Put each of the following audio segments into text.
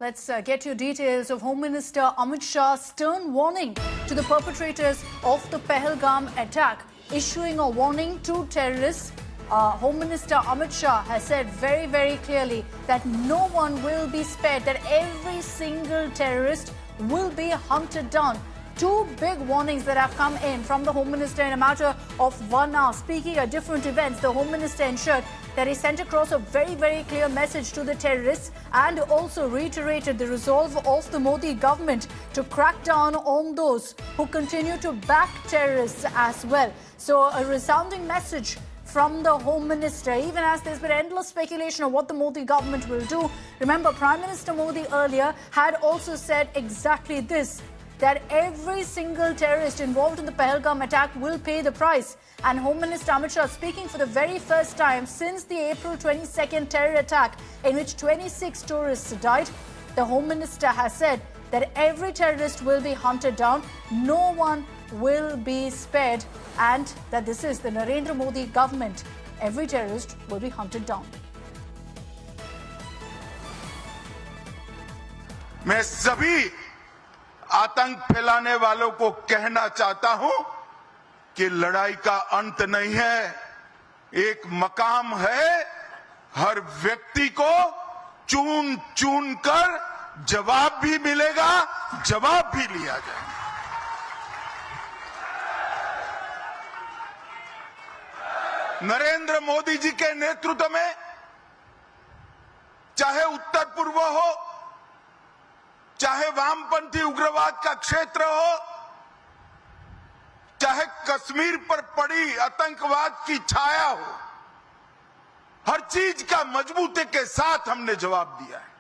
Let's get your details of Home Minister Amit Shah's stern warning to the perpetrators of the Pahalgam attack. Issuing a warning to terrorists, Home Minister Amit Shah has said very, very clearly that no one will be spared, that every single terrorist will be hunted down. Two big warnings that have come in from the Home Minister in a matter of 1 hour. Speaking at different events, the Home Minister ensured that he sent across a very, very clear message to the terrorists and also reiterated the resolve of the Modi government to crack down on those who continue to back terrorists as well. So a resounding message from the Home Minister, even as there's been endless speculation of what the Modi government will do. Remember, Prime Minister Modi earlier had also said exactly this, that every single terrorist involved in the Pahalgam attack will pay the price. And Home Minister Amit Shah, speaking for the very first time since the April 22nd terror attack in which 26 tourists died, the Home Minister has said that every terrorist will be hunted down, no one will be spared, and that this is the Narendra Modi government. Every terrorist will be hunted down. मैं सभी आतंक फैलाने वालों को कहना चाहता हूं कि लड़ाई का अंत नहीं है, एक मकाम है। हर व्यक्ति को चुन चुन कर जवाब भी मिलेगा, जवाब भी लिया जाएगा। नरेंद्र मोदी जी के नेतृत्व में चाहे उत्तर पूर्व हो, चाहे वामपंथी उग्रवाद का क्षेत्र हो, चाहे कश्मीर पर पड़ी आतंकवाद की छाया हो, हर चीज का मजबूती के साथ हमने जवाब दिया है।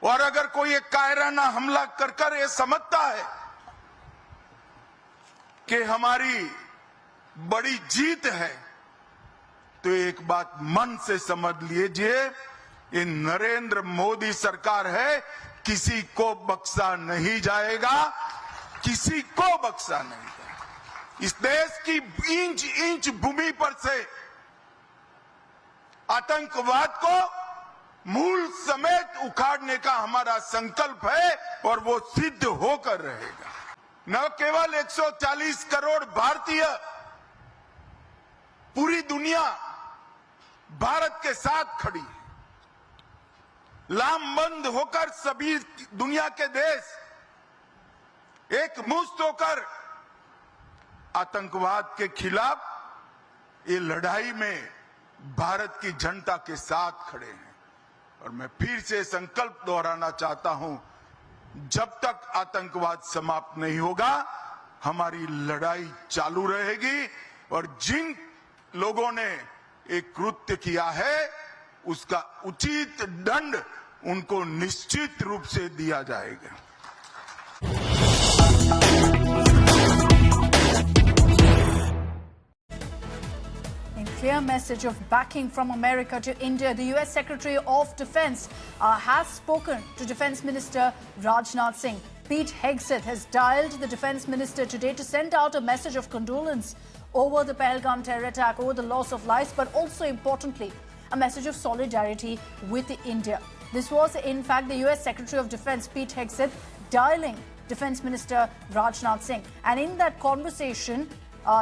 और अगर कोई एक कायराना हमला कर ये समझता है कि हमारी बड़ी जीत है, तो एक बात मन से समझ लीजिए, ये नरेंद्र मोदी सरकार है, किसी को बख्शा नहीं जाएगा, किसी को बख्शा नहीं जाएगा। इस देश की इंच इंच भूमि पर से आतंकवाद को मूल समेत उखाड़ने का हमारा संकल्प है और वो सिद्ध होकर रहेगा। न केवल 140 करोड़ भारतीय, पूरी दुनिया भारत के साथ खड़ी है। लामबंद होकर सभी दुनिया के देश एक मुश्त होकर आतंकवाद के खिलाफ ये लड़ाई में भारत की जनता के साथ खड़े हैं। और मैं फिर से संकल्प दोहराना चाहता हूं, जब तक आतंकवाद समाप्त नहीं होगा, हमारी लड़ाई चालू रहेगी और जिन लोगों ने एक कृत्य किया है उसका उचित दंड उनको निश्चित रूप से दिया जाएगा। In clear message of backing from America to India, the US Secretary of Defense has spoken to Defense Minister Rajnath Singh. Pete Hegseth has dialed the Defense Minister today to send out a message of condolence over the Pahalgam terror attack, over the loss of lives, but also importantly, a message of solidarity with India. This was, in fact, the US Secretary of Defense, Pete Hegseth, dialing Defense Minister Rajnath Singh. And in that conversation,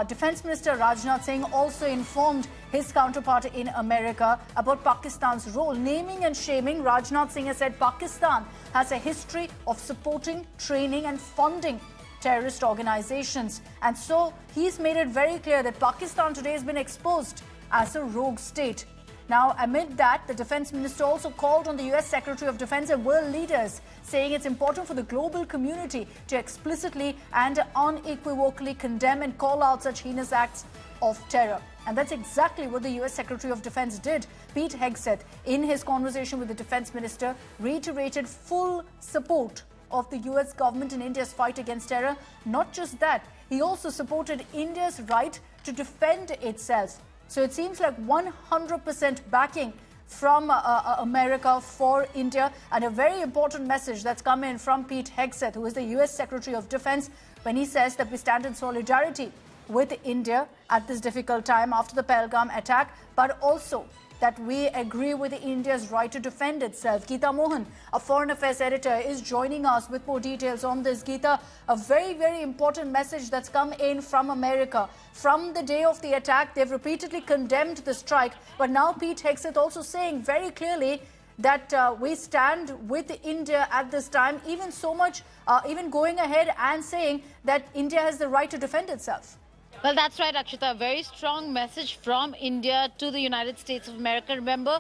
Defense Minister Rajnath Singh also informed his counterpart in America about Pakistan's role. Naming and shaming, Rajnath Singh has said Pakistan has a history of supporting, training and funding terrorist organizations. And so he's made it very clear that Pakistan today has been exposed as a rogue state. Now, amid that, the Defense Minister also called on the US Secretary of Defense and world leaders, saying it's important for the global community to explicitly and unequivocally condemn and call out such heinous acts of terror. And that's exactly what the US Secretary of Defense did. Pete Hegseth, in his conversation with the Defense Minister, reiterated full support of the US government in India's fight against terror. Not just that, he also supported India's right to defend itself. So it seems like 100% backing from America for India, and a very important message that's come in from Pete Hegseth, who is the US Secretary of Defense, when he says that we stand in solidarity with India at this difficult time after the Pahalgam attack, but also that we agree with India's right to defend itself. Geeta Mohan, a foreign affairs editor, is joining us with more details on this. Geeta, a very, very important message that's come in from America. From the day of the attack, they've repeatedly condemned the strike, but now Pete Hegseth also saying very clearly that we stand with India at this time, even so much, even going ahead and saying that India has the right to defend itself. Well, that's right, Akshita. A very strong message from India to the United States of America. Remember,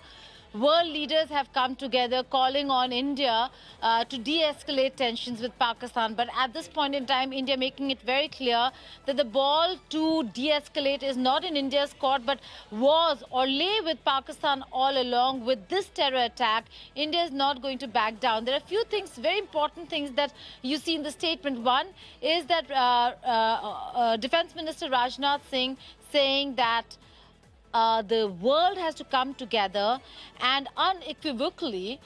world leaders have come together calling on India to de-escalate tensions with Pakistan. But at this point in time, India making it very clear that the ball to de-escalate is not in India's court, but was or lay with Pakistan all along. With this terror attack, India is not going to back down. There are a few things, very important things that you see in the statement. One is that Defense Minister Rajnath Singh saying that the world has to come together and unequivocally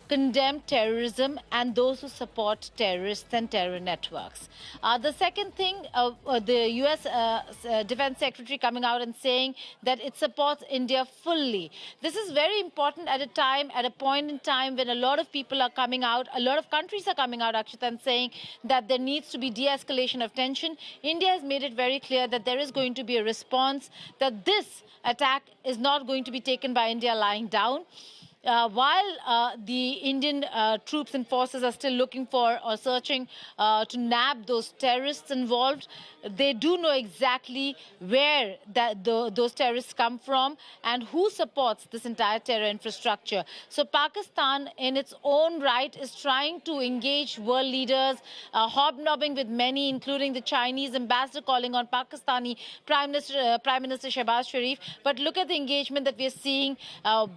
condemn terrorism and those who support terrorists and terror networks. The second thing, the US Defense Secretary coming out and saying that it supports India fully. This is very important at a point in time when a lot of people are coming out, a lot of countries are coming out, Akshita, and saying that there needs to be de-escalation of tension. India has made it very clear that there is going to be a response, that this attack is not going to be taken by India lying down. While the Indian troops and forces are still looking for or searching to nab those terrorists involved, they do know exactly where those terrorists come from and who supports this entire terror infrastructure. So Pakistan, in its own right, is trying to engage world leaders, hobnobbing with many, including the Chinese ambassador calling on Pakistani Prime Minister Shehbaz Sharif. But look at the engagement that we are seeing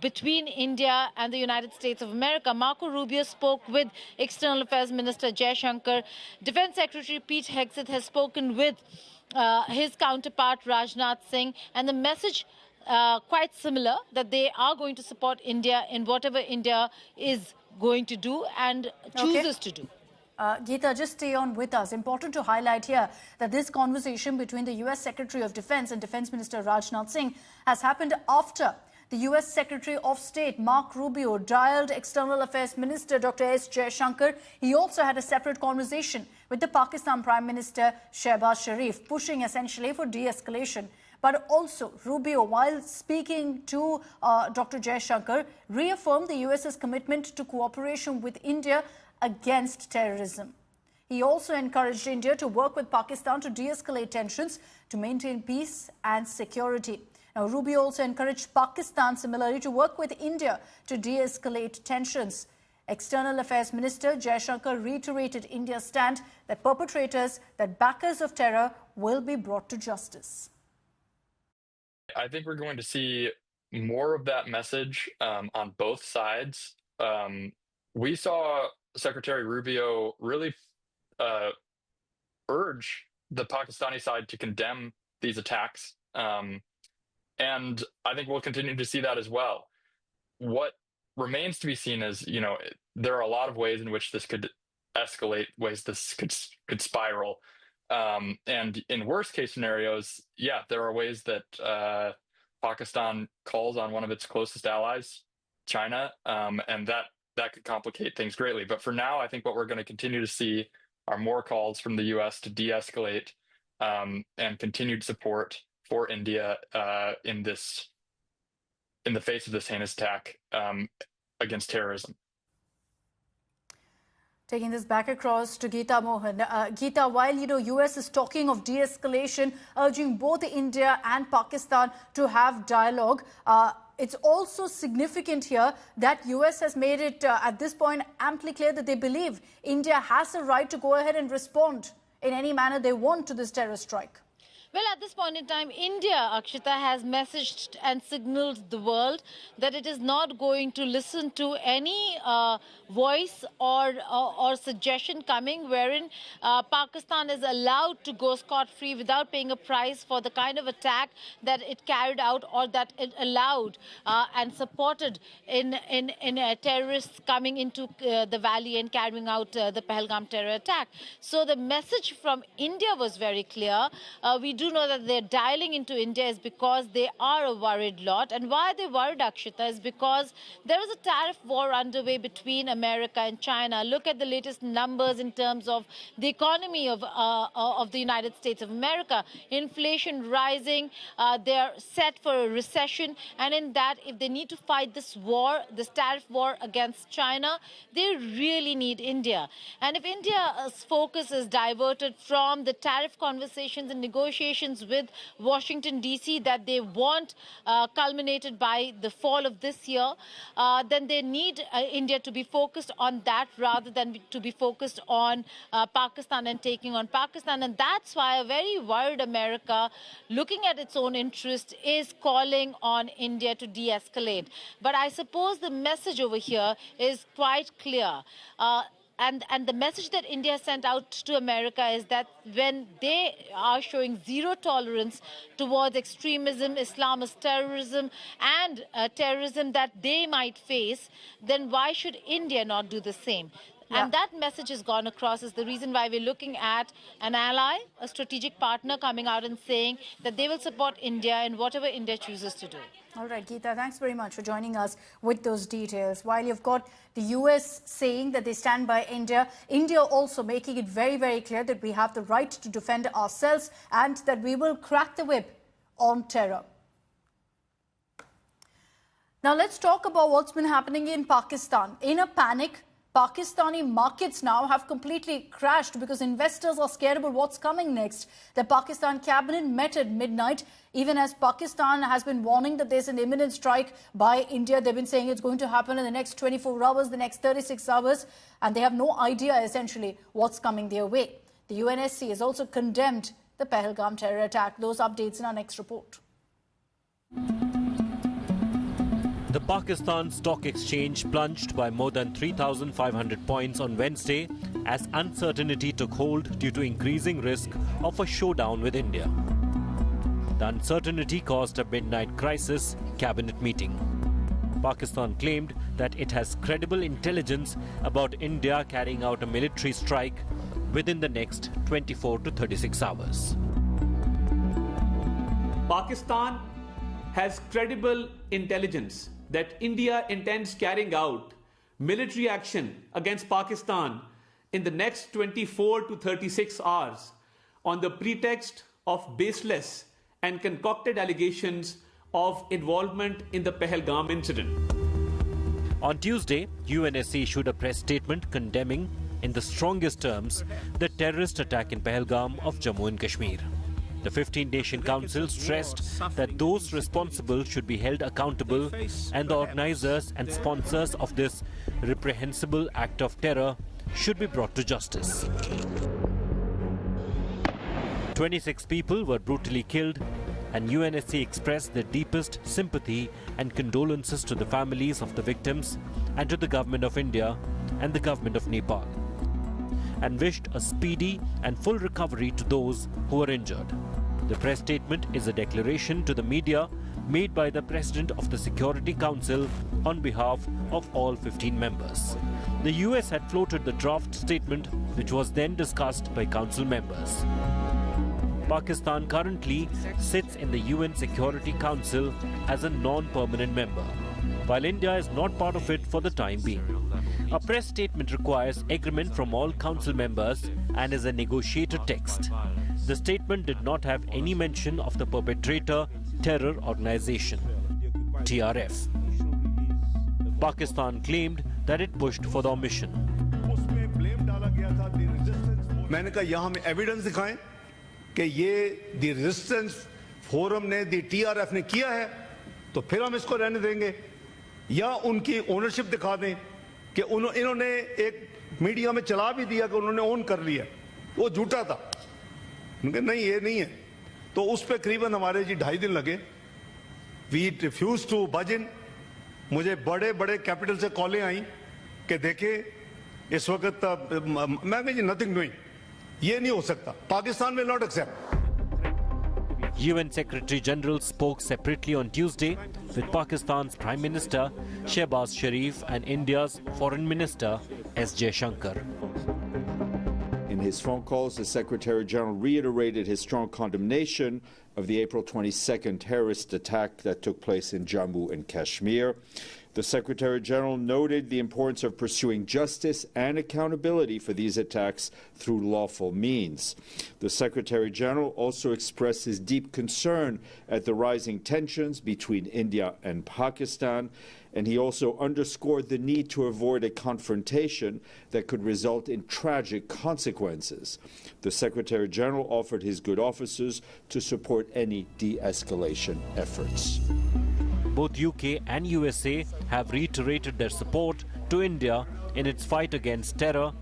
between India and the United States of America. Marco Rubio spoke with External Affairs Minister Jay Shankar. Defense Secretary Pete Hegseth has spoken with his counterpart Rajnath Singh, and the message quite similar, that they are going to support India in whatever India is going to do and chooses to do. Geeta, just stay on with us. Important to highlight here that this conversation between the US Secretary of Defense and Defense Minister Rajnath Singh has happened after the US Secretary of State, Mark Rubio, dialed External Affairs Minister Dr. S. Jaishankar. He also had a separate conversation with the Pakistan Prime Minister Shehbaz Sharif, pushing essentially for de-escalation. But also, Rubio, while speaking to Dr. Jaishankar, reaffirmed the US's commitment to cooperation with India against terrorism. He also encouraged India to work with Pakistan to de-escalate tensions, to maintain peace and security. Now, Rubio also encouraged Pakistan similarly to work with India to de-escalate tensions. External Affairs Minister Jaishankar reiterated India's stand that perpetrators, that backers of terror will be brought to justice. I think we're going to see more of that message on both sides. We saw Secretary Rubio really urge the Pakistani side to condemn these attacks. And I think we'll continue to see that as well. What remains to be seen is, there are a lot of ways in which this could escalate, ways this could spiral. And in worst case scenarios, yeah, there are ways that Pakistan calls on one of its closest allies, China, and that could complicate things greatly. But for now, I think what we're going to continue to see are more calls from the US to de-escalate and continued support for India in the face of this heinous attack against terrorism. Taking this back across to Geeta Mohan. Geeta, while US is talking of de-escalation, urging both India and Pakistan to have dialogue, it's also significant here that US has made it at this point amply clear that they believe India has a right to go ahead and respond in any manner they want to this terror strike. Well, at this point in time, India, Akshita, has messaged and signaled the world that it is not going to listen to any voice or suggestion coming wherein Pakistan is allowed to go scot-free without paying a price for the kind of attack that it carried out or that it allowed and supported in terrorists coming into the valley and carrying out the Pahalgam terror attack. So the message from India was very clear. We do do know that they're dialing into India is because they are a worried lot. And why are they worried, Akshita, is because there is a tariff war underway between America and China. Look at the latest numbers in terms of the economy of the United States of America. Inflation rising, they're set for a recession. And in that, if they need to fight this war, this tariff war against China, they really need India. And if India's focus is diverted from the tariff conversations and negotiations with Washington, D.C. that they want culminated by the fall of this year, then they need India to be focused on that rather than to be focused on Pakistan and taking on Pakistan. And that's why a very worried America, looking at its own interest, is calling on India to de-escalate. But I suppose the message over here is quite clear. And the message that India sent out to America is that when they are showing zero tolerance towards extremism, Islamist terrorism, and terrorism that they might face, then why should India not do the same? Yeah. And that message has gone across is the reason why we're looking at an ally, a strategic partner coming out and saying that they will support India in whatever India chooses to do. All right, Geeta, thanks very much for joining us with those details. While you've got the US saying that they stand by India, India also making it very, very clear that we have the right to defend ourselves and that we will crack the whip on terror. Now, let's talk about what's been happening in Pakistan. In a panic, Pakistani markets now have completely crashed because investors are scared about what's coming next. The Pakistan cabinet met at midnight, even as Pakistan has been warning that there's an imminent strike by India. They've been saying it's going to happen in the next 24 hours, the next 36 hours, and they have no idea, essentially, what's coming their way. The UNSC has also condemned the Pahalgam terror attack. Those updates in our next report. The Pakistan Stock Exchange plunged by more than 3,500 points on Wednesday as uncertainty took hold due to increasing risk of a showdown with India. The uncertainty caused a midnight crisis cabinet meeting. Pakistan claimed that it has credible intelligence about India carrying out a military strike within the next 24 to 36 hours. Pakistan has credible intelligence that India intends carrying out military action against Pakistan in the next 24 to 36 hours on the pretext of baseless and concocted allegations of involvement in the Pahalgam incident. On Tuesday, UNSC issued a press statement condemning, in the strongest terms, the terrorist attack in Pahalgam of Jammu and Kashmir. The 15-nation council stressed that those responsible should be held accountable and the organizers and sponsors of this reprehensible act of terror should be brought to justice. 26 people were brutally killed, and UNSC expressed their deepest sympathy and condolences to the families of the victims and to the government of India and the government of Nepal, and wished a speedy and full recovery to those who were injured. The press statement is a declaration to the media made by the President of the Security Council on behalf of all 15 members. The US had floated the draft statement, which was then discussed by Council members. Pakistan currently sits in the UN Security Council as a non-permanent member, while India is not part of it for the time being. A press statement requires agreement from all council members and is a negotiated text. The statement did not have any mention of the perpetrator terror organization, TRF. Pakistan claimed that it pushed for the omission. मैंने कहा यहाँ हमें evidence दिखाएं कि ये दी resistance forum ने दी TRF ने किया है तो फिर हम इसको रहने देंगे या उनकी ओनरशिप दिखा दें कि इन्होंने एक मीडिया में चला भी दिया कि उन्होंने ओन कर लिया वो झूठा था उनके नहीं ये नहीं है तो उस पे करीबन हमारे जी 2.5 दिन लगे वी रिफ्यूज टू बज इन मुझे बड़े बड़े कैपिटल से कॉलें आई कि देखें इस वक्त मैं जी नथिंग डूइंग ये नहीं हो सकता Pakistan will not accept UN Secretary General spoke separately on Tuesday with Pakistan's Prime Minister Shehbaz Sharif and India's Foreign Minister S. Jaishankar. In his phone calls, the Secretary General reiterated his strong condemnation of the April 22nd terrorist attack that took place in Jammu and Kashmir. The Secretary General noted the importance of pursuing justice and accountability for these attacks through lawful means. The Secretary General also expressed his deep concern at the rising tensions between India and Pakistan, and he also underscored the need to avoid a confrontation that could result in tragic consequences. The Secretary General offered his good offices to support any de-escalation efforts. Both UK and USA have reiterated their support to India in its fight against terror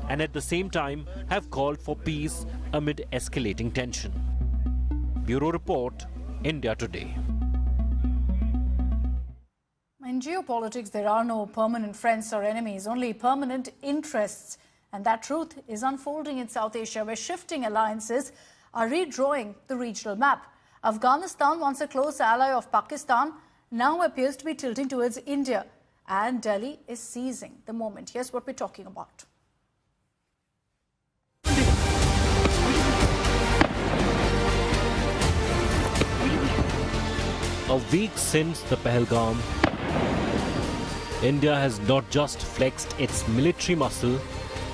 and at the same time have called for peace amid escalating tension. Bureau Report, India Today. In geopolitics, there are no permanent friends or enemies, only permanent interests. And that truth is unfolding in South Asia, where shifting alliances are redrawing the regional map. Afghanistan, once a close ally of Pakistan, now appears to be tilting towards India, and Delhi is seizing the moment. Here's what we're talking about. A week since the Pahalgam, India has not just flexed its military muscle,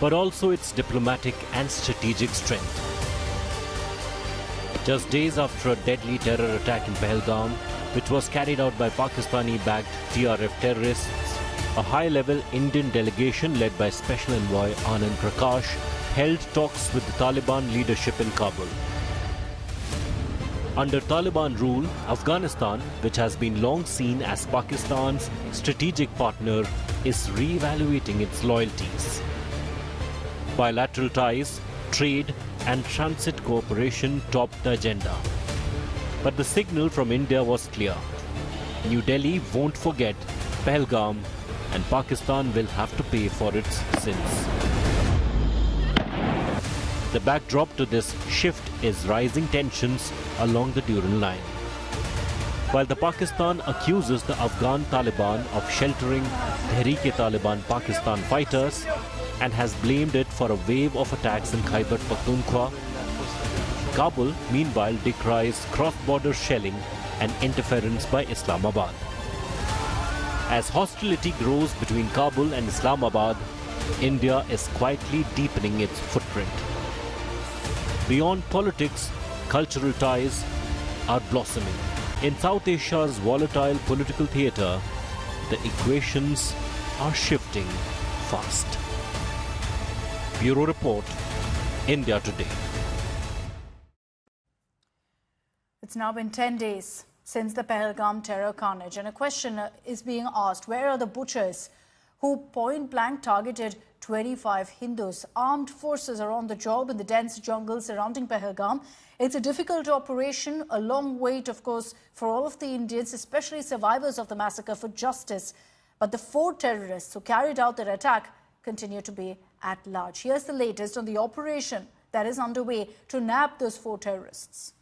but also its diplomatic and strategic strength. Just days after a deadly terror attack in Pahalgam, which was carried out by Pakistani-backed TRF terrorists, a high-level Indian delegation led by Special Envoy Anand Prakash held talks with the Taliban leadership in Kabul. Under Taliban rule, Afghanistan, which has been long seen as Pakistan's strategic partner, is re-evaluating its loyalties. Bilateral ties, trade and transit cooperation topped the agenda. But the signal from India was clear. New Delhi won't forget Pahalgam, and Pakistan will have to pay for its sins. The backdrop to this shift is rising tensions along the Durand line. While the Pakistan accuses the Afghan Taliban of sheltering Tehreek-e-Taliban Pakistan fighters and has blamed it for a wave of attacks in Khyber Pakhtunkhwa, Kabul, meanwhile, decries cross-border shelling and interference by Islamabad. As hostility grows between Kabul and Islamabad, India is quietly deepening its footprint. Beyond politics, cultural ties are blossoming. In South Asia's volatile political theatre, the equations are shifting fast. Bureau Report, India Today. It's now been 10 days since the Pahalgam terror carnage, and a question is being asked: where are the butchers who point-blank targeted 25 Hindus? Armed forces are on the job in the dense jungle surrounding Pahalgam. It's a difficult operation, a long wait, of course, for all of the Indians, especially survivors of the massacre, for justice. But the 4 terrorists who carried out their attack continue to be at large. Here's the latest on the operation that is underway to nab those 4 terrorists.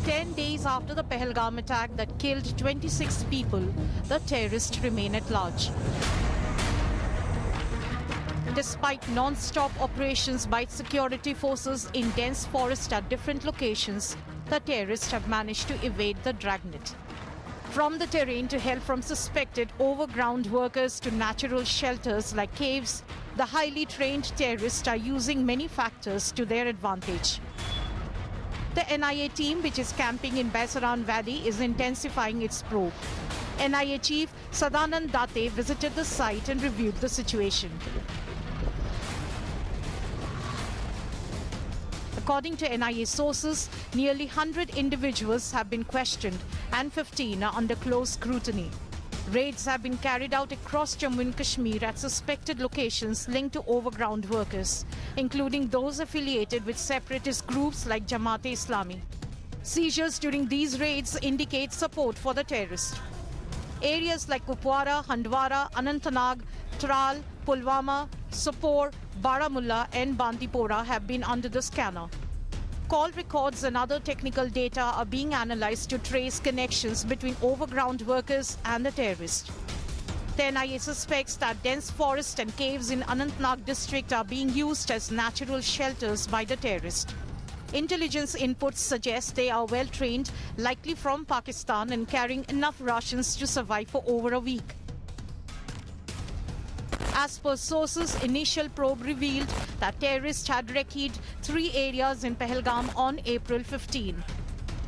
10 days after the Pahalgam attack that killed 26 people, the terrorists remain at large. Despite non-stop operations by security forces in dense forest at different locations, the terrorists have managed to evade the dragnet. From the terrain to help from suspected overground workers to natural shelters like caves, the highly trained terrorists are using many factors to their advantage. The NIA team, which is camping in Baisaran Valley, is intensifying its probe. NIA Chief Sadanand Date visited the site and reviewed the situation. According to NIA sources, nearly 100 individuals have been questioned and 15 are under close scrutiny. Raids have been carried out across Jammu and Kashmir at suspected locations linked to overground workers, including those affiliated with separatist groups like Jamaat-e-Islami. Seizures during these raids indicate support for the terrorists. Areas like Kupwara, Handwara, Anantnag, Tral, Pulwama, Sopore, Baramulla and Bandipora have been under the scanner. Call records and other technical data are being analyzed to trace connections between overground workers and the terrorist. The NIA suspects that dense forests and caves in Anantnag district are being used as natural shelters by the terrorist. Intelligence inputs suggest they are well trained, likely from Pakistan, and carrying enough rations to survive for over a week. As per sources, initial probe revealed that terrorists had recce'd 3 areas in Pahalgam on April 15.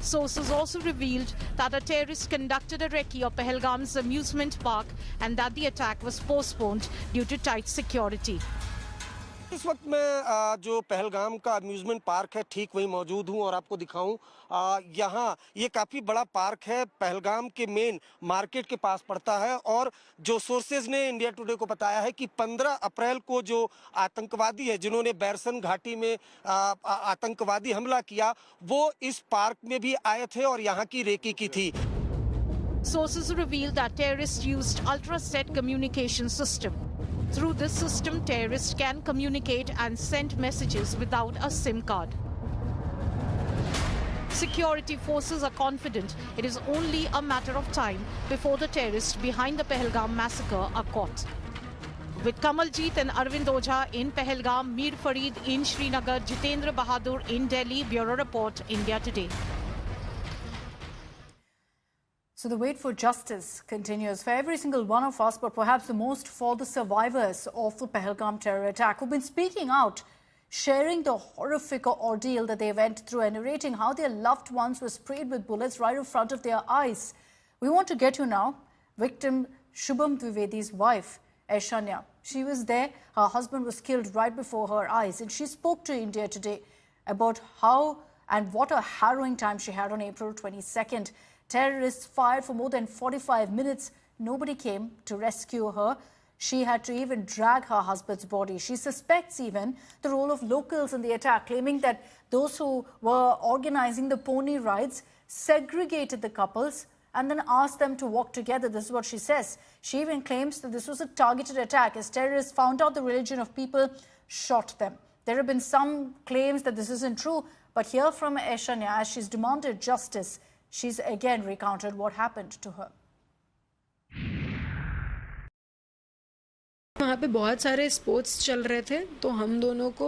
Sources also revealed that a terrorist conducted a recce of Pahalgam's amusement park and that the attack was postponed due to tight security. इस वक्त मैं जो पहलगाम का amusement park है ठीक वहीं मौजूद हूं और आपको दिखाऊं यहाँ ये काफ़ी बड़ा पार्क है, पहलगाम के मेन मार्केट के पास पड़ता है और जो सोर्सेज ने इंडिया टुडे को बताया है कि 15 अप्रैल को जो आतंकवादी है जिन्होंने बैरसन घाटी में आतंकवादी हमला किया वो इस पार्क में भी आए थे और यहाँ की रेकी की थी. Sources revealed that terrorists used Ultraset communication system. Through this system, terrorists can communicate and send messages without a SIM card. Security forces are confident it is only a matter of time before the terrorists behind the Pahalgam massacre are caught. With Kamaljeet and Arvind Ojha in Pahalgam, Mir Farid in Srinagar, Jitendra Bahadur in Delhi. Bureau Report, India Today. So the wait for justice continues for every single one of us, but perhaps the most for the survivors of the Pahalgam terror attack, who've been speaking out, sharing the horrific ordeal that they went through and narrating how their loved ones were sprayed with bullets right in front of their eyes. We want to get to now victim Shubham Dwivedi's wife, Aishanya. She was there. Her husband was killed right before her eyes, and she spoke to India Today about how and what a harrowing time she had on April 22nd. Terrorists fired for more than 45 minutes. Nobody came to rescue her. She had to even drag her husband's body. She suspects even the role of locals in the attack, claiming that those who were organizing the pony rides segregated the couples and then asked them to walk together. This is what she says. She even claims that this was a targeted attack as terrorists found out the religion of people, shot them. There have been some claims that this isn't true, but here from Aishanya, as she's demanded justice, she's again recounted what happened to her. वहाँ पे बहुत सारे sports चल रहे थे तो हम दोनों को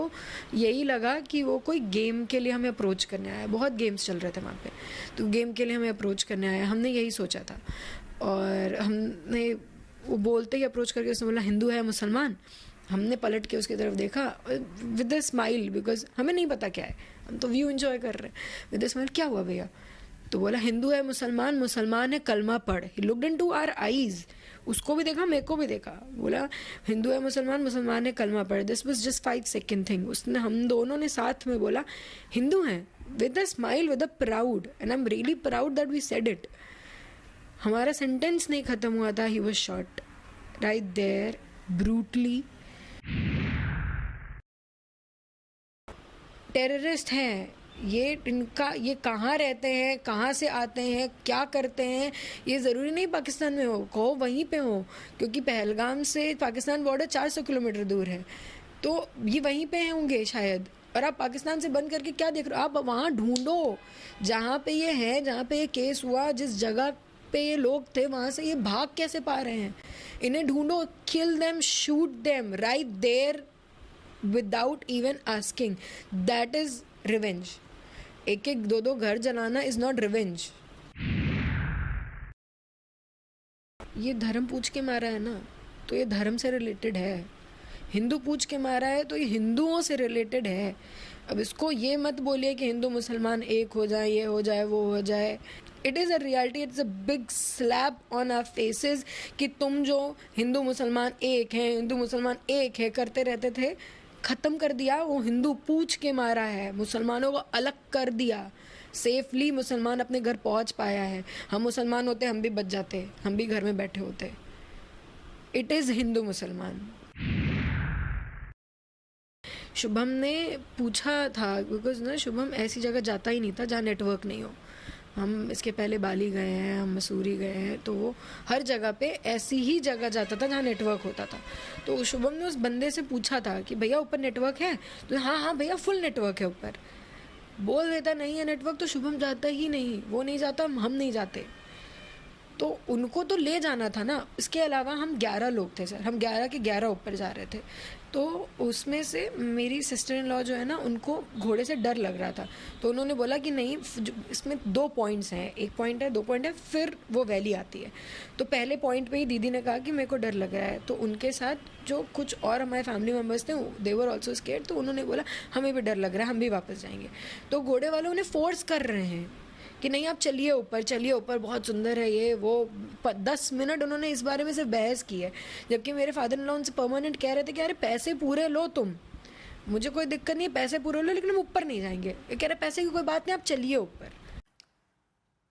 यही लगा कि वो कोई गेम के लिए हमें अप्रोच करने आया. बहुत गेम्स चल रहे थे वहाँ पे तो गेम के लिए हमें अप्रोच करने आया. हमने यही सोचा था और हमने वो बोलते ही अप्रोच करके उसने बोला हिंदू है मुसलमान. हमने पलट के उसकी तरफ देखा विद अ स्माइल बिकॉज हमें नहीं पता क्या है, हम तो व्यू एंजॉय कर रहे हैं. विद अ स्माइल क्या हुआ भैया? तो बोला हिंदू है मुसलमान, मुसलमान है कलमा पढ़. He looked into our eyes. उसको भी देखा मेरे को भी देखा. बोला हिंदू है मुसलमान, मुसलमान है कलमा पढ़. This was just 5 second thing. उसने हम दोनों ने साथ में बोला हिंदू हैं with a smile with a proud and I am really proud that we said it. हमारा सेंटेंस नहीं खत्म हुआ था. He was shot right there brutally. Terrorist हैं ये. इनका ये कहाँ रहते हैं, कहाँ से आते हैं, क्या करते हैं, ये ज़रूरी नहीं पाकिस्तान में हो वहीं पे हो, क्योंकि पहलगाम से पाकिस्तान बॉर्डर 400 किलोमीटर दूर है. तो ये वहीं पे होंगे शायद. और आप पाकिस्तान से बंद करके क्या देख रहे हो? आप वहाँ ढूंढो जहाँ पे ये है, जहाँ पे ये केस हुआ, जिस जगह पे ये लोग थे वहाँ से ये भाग कैसे पा रहे हैं. इन्हें ढूंढो. Kill them, shoot them right there without even asking. That is revenge. एक एक दो दो घर जलाना इज नॉट रिवेंज. ये धर्म पूछ के मारा है ना तो ये धर्म से रिलेटेड है. हिंदू पूछ के मारा है तो ये हिंदुओं से रिलेटेड है. अब इसको ये मत बोलिए कि हिंदू मुसलमान एक हो जाए, ये हो जाए, वो हो जाए. It is a reality. It's a big slap on our faces कि तुम जो हिंदू मुसलमान एक हैं, हिंदू मुसलमान एक है करते रहते थे, ख़त्म कर दिया. वो हिंदू पूछ के मारा है. मुसलमानों को अलग कर दिया. सेफली मुसलमान अपने घर पहुंच पाया है. हम मुसलमान होते हम भी बच जाते, हम भी घर में बैठे होते. इट इज़ हिंदू मुसलमान. शुभम ने पूछा था बिकॉज ना शुभम ऐसी जगह जाता ही नहीं था जहाँ नेटवर्क नहीं हो. हम इसके पहले बाली गए हैं, हम मसूरी गए हैं, तो वो हर जगह पे ऐसी ही जगह जाता था जहाँ नेटवर्क होता था. तो शुभम ने उस बंदे से पूछा था कि भैया ऊपर नेटवर्क है? तो हाँ हाँ भैया फुल नेटवर्क है ऊपर. बोल देता नहीं है नेटवर्क तो शुभम जाता ही नहीं, वो नहीं जाता, हम नहीं जाते। तो उनको तो ले जाना था ना। इसके अलावा हम 11 लोग थे सर, हम 11 के 11 ऊपर जा रहे थे। तो उसमें से मेरी सिस्टर इन लॉ जो है ना, उनको घोड़े से डर लग रहा था। तो उन्होंने बोला कि नहीं, इसमें 2 पॉइंट्स हैं, 1 पॉइंट है, 2 पॉइंट है, फिर वो वैली आती है। तो पहले पॉइंट पे ही दीदी ने कहा कि मेरे को डर लग रहा है। तो उनके साथ जो कुछ और हमारे फैमिली मेम्बर्स थे, दे वर ऑल्सो स्केर्ड। तो उन्होंने बोला हमें भी डर लग रहा है, हम भी वापस जाएंगे। तो घोड़े वाले उन्हें फोर्स कर रहे हैं कि नहीं आप चलिए ऊपर, बहुत सुंदर है ये वो। 10 मिनट उन्होंने इस बारे में सिर्फ बहस की है, जबकि मेरे फादर इन लॉ उनसे परमानेंट कह रहे थे कि अरे पैसे पूरे लो तुम, मुझे कोई दिक्कत नहीं है, पैसे पूरे लो, लेकिन हम ऊपर नहीं जाएंगे। ये कह रहे पैसे की कोई बात नहीं, आप चलिए ऊपर।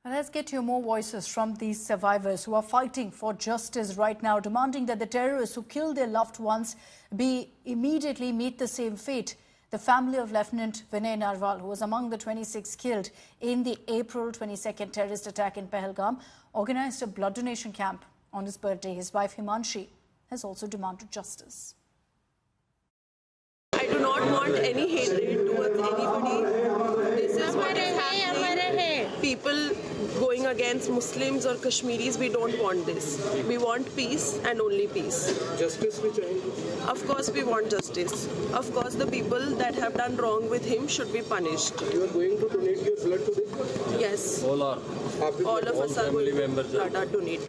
Let's get you more voices from these survivors who are fighting for justice right now, demanding that the terrorists who killed their loved ones be immediately meet the same fate. The family of Lieutenant Vinay Narwal, who was among the 26 killed in the April 22nd terrorist attack in Pahalgam, organized a blood donation camp on his birthday. His wife Himanshi has also demanded justice. I do not want any hatred towards anybody. This is what is happening. People going against Muslims or Kashmiris, we don't want this. We want peace and only peace. Justice we चाहिए. Of course we want justice. Of course the people that have done wrong with him should be punished. You are going to donate your blood to them? Yes. All are. All of us are going to blood are donate.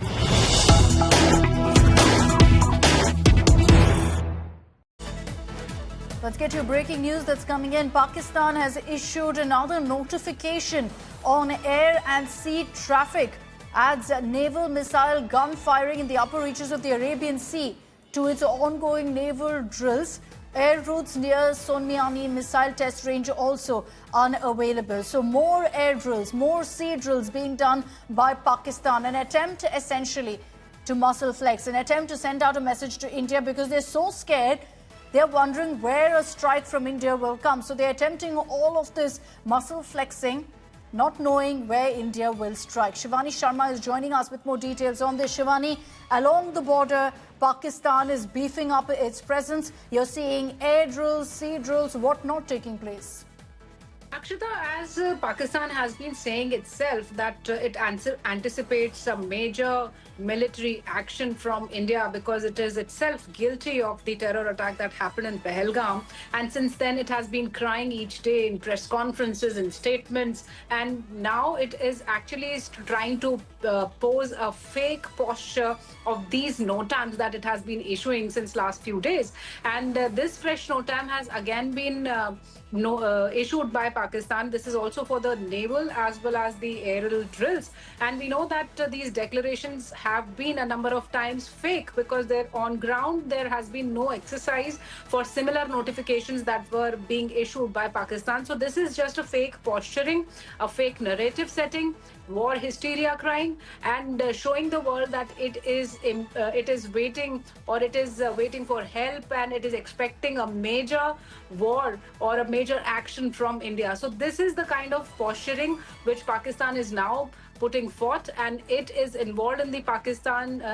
Let's get you breaking news that's coming in. Pakistan has issued another notification on air and sea traffic, adds naval missile gun firing in the upper reaches of the Arabian Sea to its ongoing naval drills. Air routes near Sonmiani missile test range also unavailable. So more air drills, more sea drills being done by Pakistan. An attempt essentially to muscle flex, an attempt to send out a message to India because they're so scared. They're wondering where a strike from India will come. So they're attempting all of this muscle flexing, not knowing where India will strike. Shivani Sharma is joining us with more details on this. Shivani, along the border, Pakistan is beefing up its presence. You're seeing air drills, sea drills, what not taking place? Akshita, as Pakistan has been saying itself that it anticipates a major military action from India because it is itself guilty of the terror attack that happened in Pahalgam. And since then, it has been crying each day in press conferences and statements. And now it is actually trying to pose a fake posture of these NOTAMs that it has been issuing since last few days. And this fresh NOTAM has again been issued by Pakistan. This is also for the naval as well as the aerial drills. And we know that these declarations have been a number of times fake because they're on ground. There has been no exercise for similar notifications that were being issued by Pakistan. So this is just a fake posturing, a fake narrative setting, war hysteria crying, and showing the world that it is waiting, or it is waiting for help, and it is expecting a major war or a major action from India. So this is the kind of posturing which Pakistan is now putting forth, and it is involved in the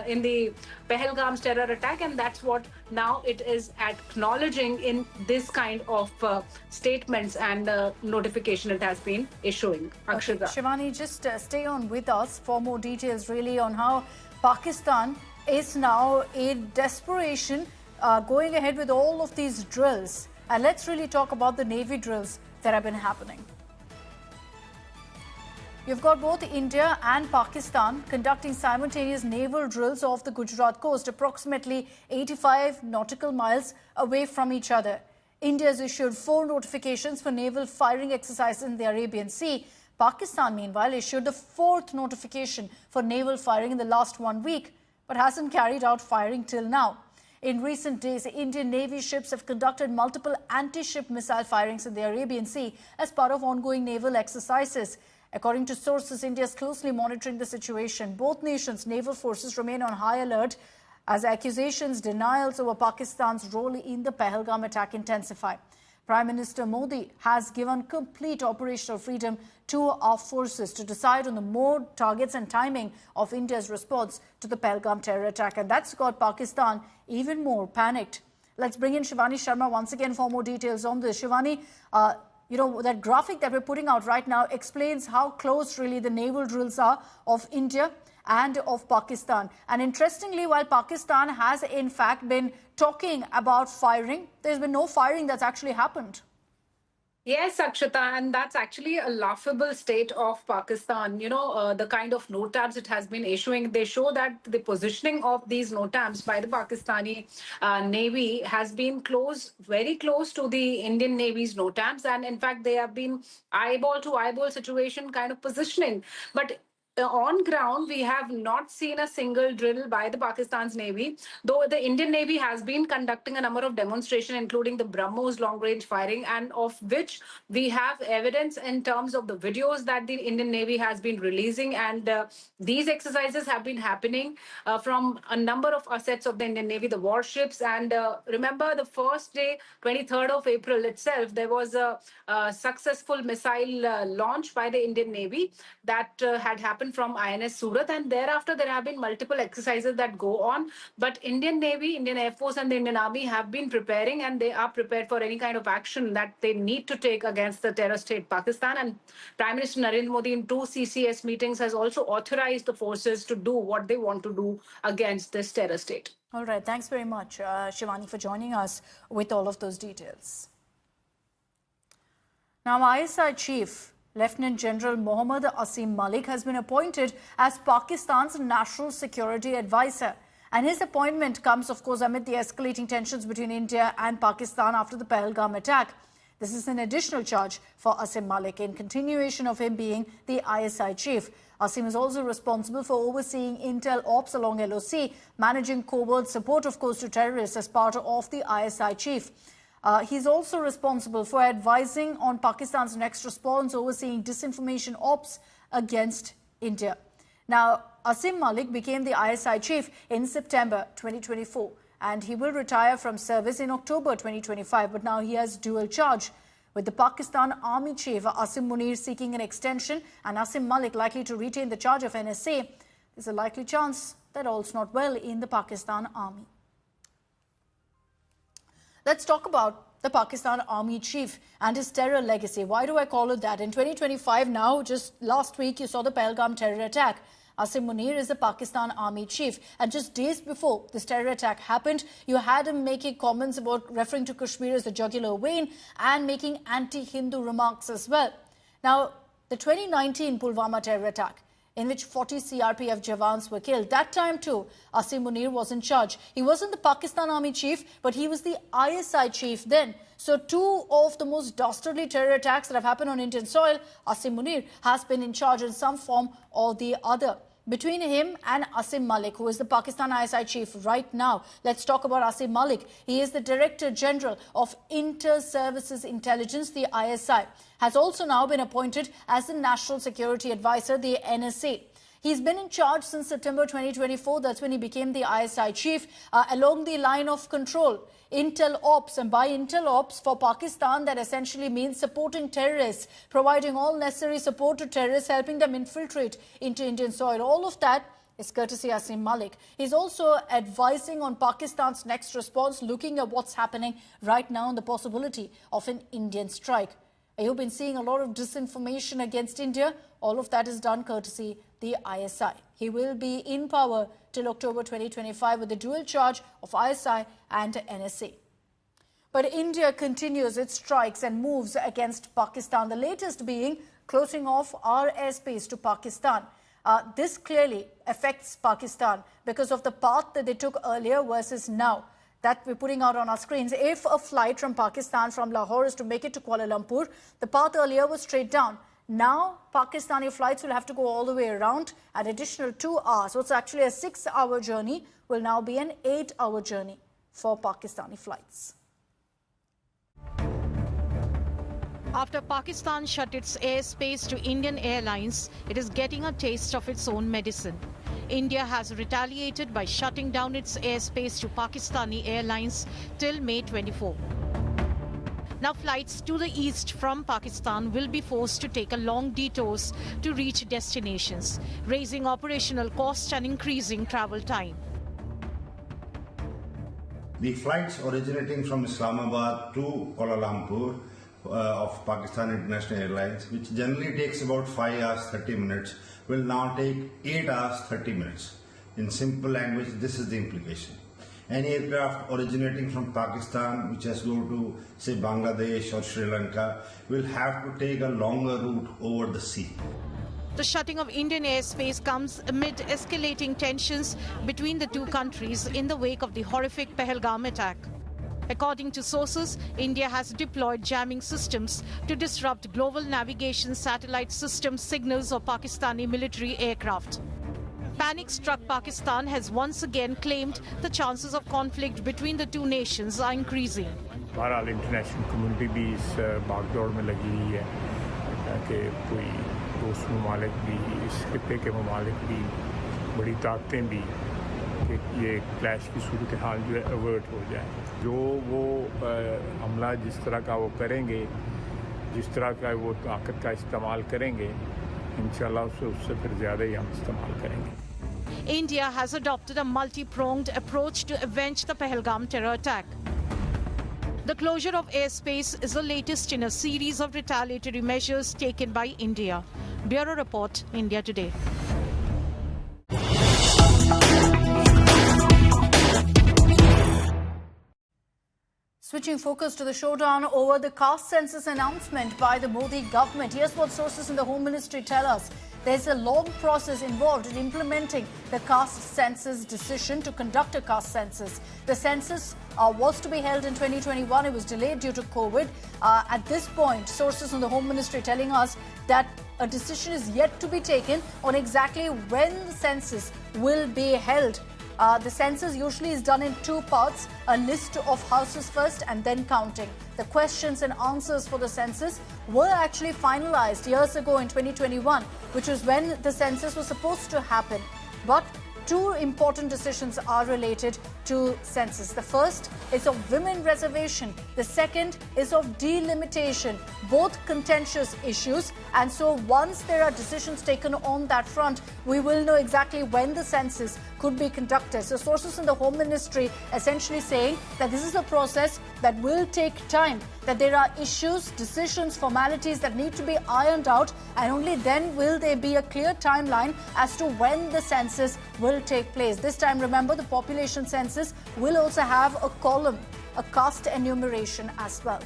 in the Pahalgam's terror attack, and that's what now it is acknowledging in this kind of statements and notification it has been issuing. Akshita. Okay. Shivani, just stay on with us for more details really on how Pakistan is now in desperation going ahead with all of these drills. And let's really talk about the Navy drills that have been happening. You've got both India and Pakistan conducting simultaneous naval drills off the Gujarat coast, approximately 85 nautical miles away from each other. India has issued 4 notifications for naval firing exercises in the Arabian Sea. Pakistan, meanwhile, issued the 4th notification for naval firing in the last 1 week, but hasn't carried out firing till now. In recent days, Indian Navy ships have conducted multiple anti-ship missile firings in the Arabian Sea as part of ongoing naval exercises. According to sources, India is closely monitoring the situation. Both nations' naval forces remain on high alert as accusations, denials over Pakistan's role in the Pahalgam attack intensify. Prime Minister Modi has given complete operational freedom to our forces to decide on the mode, targets and timing of India's response to the Pahalgam terror attack. And that's got Pakistan even more panicked. Let's bring in Shivani Sharma once again for more details on this. Shivani, that graphic that we're putting out right now explains how close really the naval drills are of India and of Pakistan. And interestingly, while Pakistan has in fact been talking about firing, there's been no firing that's actually happened. Yes, Akshita, and that's actually a laughable state of Pakistan. The kind of NOTAMs it has been issuing, they show that the positioning of these NOTAMs by the Pakistani Navy has been very close to the Indian Navy's NOTAMs. And in fact, they have been eyeball to eyeball situation kind of positioning. But on ground, we have not seen a single drill by the Pakistan's Navy, though the Indian Navy has been conducting a number of demonstrations, including the BrahMos long-range firing, and of which we have evidence in terms of the videos that the Indian Navy has been releasing. And these exercises have been happening from a number of assets of the Indian Navy, the warships. And remember, the first day, 23rd of April itself, there was a successful missile launch by the Indian Navy that had happened from INS Surat, and thereafter there have been multiple exercises that go on. But Indian Navy, Indian Air Force and the Indian Army have been preparing, and they are prepared for any kind of action that they need to take against the terror state Pakistan. And Prime Minister Narendra Modi in 2 CCS meetings has also authorized the forces to do what they want to do against this terror state. All right, thanks very much, Shivani, for joining us with all of those details. Now, ISI Chief Lieutenant General Mohammad Asim Malik has been appointed as Pakistan's National Security Advisor. And his appointment comes, of course, amid the escalating tensions between India and Pakistan after the Pahalgam attack. This is an additional charge for Asim Malik in continuation of him being the ISI chief. Asim is also responsible for overseeing intel ops along LOC, managing covert support, of course, to terrorists as part of the ISI chief. He's also responsible for advising on Pakistan's next response, overseeing disinformation ops against India. Now, Asim Malik became the ISI chief in September 2024, and he will retire from service in October 2025. But now he has dual charge, with the Pakistan Army chief Asim Munir seeking an extension and Asim Malik likely to retain the charge of NSA. There's a likely chance that all's not well in the Pakistan Army. Let's talk about the Pakistan Army chief and his terror legacy. Why do I call it that? In 2025 now, just last week, you saw the Pahalgam terror attack. Asim Munir is the Pakistan Army chief. And just days before this terror attack happened, you had him making comments about referring to Kashmir as the jugular vein and making anti-Hindu remarks as well. Now, the 2019 Pulwama terror attack, in which 40 CRPF Jawans were killed. That time too, Asim Munir was in charge. He wasn't the Pakistan Army chief, but he was the ISI chief then. So 2 of the most dastardly terror attacks that have happened on Indian soil, Asim Munir has been in charge in some form or the other. Between him and Asim Malik, who is the Pakistan ISI chief right now, let's talk about Asim Malik. He is the Director General of Inter-Services Intelligence, the ISI, has also now been appointed as the National Security Advisor, the NSA. He's been in charge since September 2024. That's when he became the ISI chief, along the line of control. Intel Ops, and by Intel Ops for Pakistan, that essentially means supporting terrorists, providing all necessary support to terrorists, helping them infiltrate into Indian soil. All of that is courtesy Asim Malik. He's also advising on Pakistan's next response, looking at what's happening right now and the possibility of an Indian strike. You've been seeing a lot of disinformation against India. All of that is done courtesy the ISI. He will be in power till October 2025 with the dual charge of ISI and NSA. But India continues its strikes and moves against Pakistan, the latest being closing off our airspace to Pakistan. This clearly affects Pakistan because of the path that they took earlier versus now. That we're putting out on our screens. If a flight from Pakistan from Lahore is to make it to Kuala Lumpur, the path earlier was straight down. Now, Pakistani flights will have to go all the way around an additional 2 hours. So it's actually a 6-hour journey, will now be an 8-hour journey for Pakistani flights. After Pakistan shut its airspace to Indian Airlines, it is getting a taste of its own medicine. India has retaliated by shutting down its airspace to Pakistani Airlines till May 24. Now flights to the east from Pakistan will be forced to take a long detours to reach destinations, raising operational costs and increasing travel time. The flights originating from Islamabad to Kuala Lumpur of Pakistan International Airlines, which generally takes about 5 hours 30 minutes, will now take 8 hours 30 minutes. In simple language, this is the implication. Any aircraft originating from Pakistan, which has to go to, say, Bangladesh or Sri Lanka, will have to take a longer route over the sea. The shutting of Indian airspace comes amid escalating tensions between the two countries in the wake of the horrific Pahalgam attack. According to sources, India has deployed jamming systems to disrupt global navigation satellite system signals of Pakistani military aircraft. Panic-struck Pakistan has once again claimed the chances of conflict between the two nations are increasing. बहरहाल international community भी इस भागदौड़ में लगी हुई है कि कोई दोस्त ममालिक भी, इस खित्ते के ममालिक भी, बड़ी ताकतें भी, कि ये क्लैश की सूरत हाल जो है अवर्ट हो जाए. जो वो हमला जिस तरह का वो करेंगे, जिस तरह का वो ताकत का इस्तेमाल करेंगे, इंशाल्लाह उससे फिर ज़्यादा ही हम इस्तेमाल करेंगे. India has adopted a multi-pronged approach to avenge the Pahalgam terror attack. The closure of airspace is the latest in a series of retaliatory measures taken by India. Bureau Report, India Today. Switching focus to the showdown over the caste census announcement by the Modi government. Here's what sources in the Home Ministry tell us. There's a long process involved in implementing the caste census decision to conduct a caste census. The census was to be held in 2021. It was delayed due to COVID. At this point, sources in the Home Ministry telling us that a decision is yet to be taken on exactly when the census will be held. The census usually is done in two parts, a list of houses first and then counting. The questions and answers for the census were actually finalized years ago in 2021, which was when the census was supposed to happen. But two important decisions are related to census. The first is of women reservation. The second is of delimitation. Both contentious issues. And so once there are decisions taken on that front, we will know exactly when the census could be conducted. So sources in the Home Ministry essentially saying that this is a process that will take time, that there are issues, decisions, formalities that need to be ironed out, and only then will there be a clear timeline as to when the census will take place. This time, remember, the population census will also have a column, a caste enumeration as well.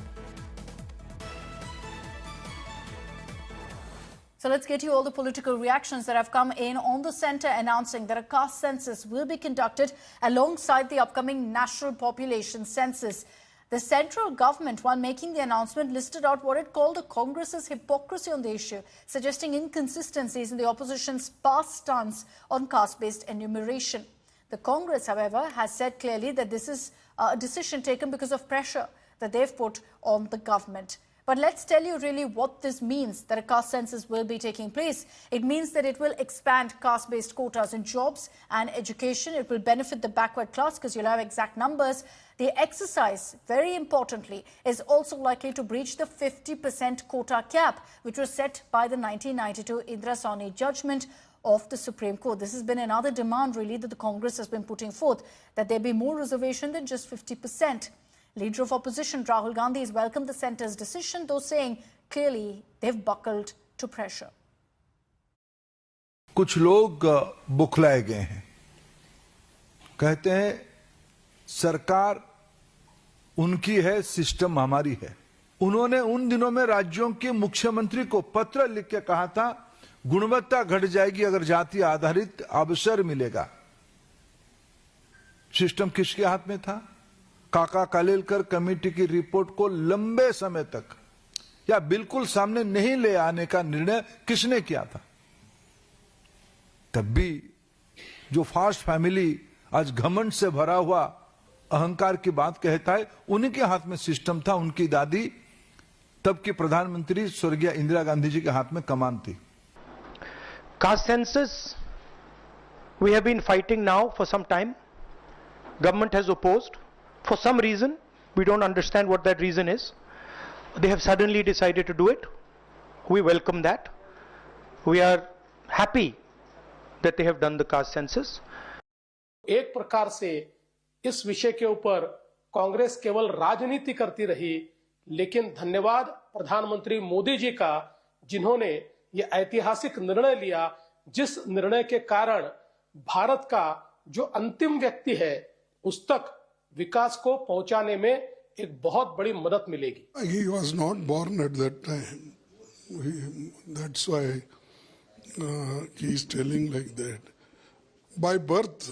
So let's get you all the political reactions that have come in on the centre announcing that a caste census will be conducted alongside the upcoming national population census. The central government, while making the announcement, listed out what it called the Congress's hypocrisy on the issue, suggesting inconsistencies in the opposition's past stance on caste-based enumeration. The Congress, however, has said clearly that this is a decision taken because of pressure that they've put on the government. But let's tell you really what this means, that a caste census will be taking place. It means that it will expand caste-based quotas in jobs and education. It will benefit the backward class because you'll have exact numbers. The exercise, very importantly, is also likely to breach the 50% quota cap, which was set by the 1992 Indira Sawhney judgment of the Supreme Court. This has been another demand, really, that the Congress has been putting forth, that there be more reservation than just 50%. Leader of opposition Rahul Gandhi has welcomed the centre's decision, though saying clearly they've buckled to pressure. कुछ लोग बुखलाए गए हैं, कहते हैं सरकार उनकी है, system हमारी है. उन्होंने उन दिनों में राज्यों के मुख्यमंत्री को पत्र लिख के कहा था गुणवत्ता घट जाएगी अगर जाति आधारित अवसर मिलेगा. सिस्टम किसके हाथ में था? काका कालेलकर कमेटी की रिपोर्ट को लंबे समय तक या बिल्कुल सामने नहीं ले आने का निर्णय किसने किया था? तब भी जो फास्ट फैमिली आज घमंड से भरा हुआ अहंकार की बात कहता है, उन्हीं के हाथ में सिस्टम था. उनकी दादी तब की प्रधानमंत्री स्वर्गीय इंदिरा गांधी जी के हाथ में कमान थी. Caste census, we have been fighting now for some time. Government has opposed. For some reason, we don't understand what that reason is. They have suddenly decided to do it. We welcome that. We are happy that they have done the caste census. एक प्रकार से इस विषय के ऊपर कांग्रेस केवल राजनीति करती रही, लेकिन धन्यवाद प्रधानमंत्री मोदी जी का, जिन्होंने ये ऐतिहासिक निर्णय लिया, जिस निर्णय के कारण भारत का जो अंतिम व्यक्ति है उस तक विकास को पहुंचाने में एक बहुत बड़ी मदद मिलेगी। He was not born at that time. That's why he is telling like that. By birth,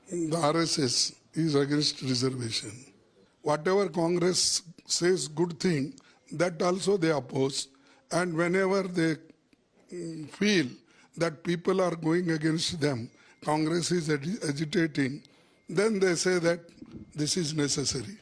the RSS is against reservation. Whatever Congress says good thing, that also they oppose. And whenever they feel that people are going against them, Congress is agitating, then they say that this is necessary.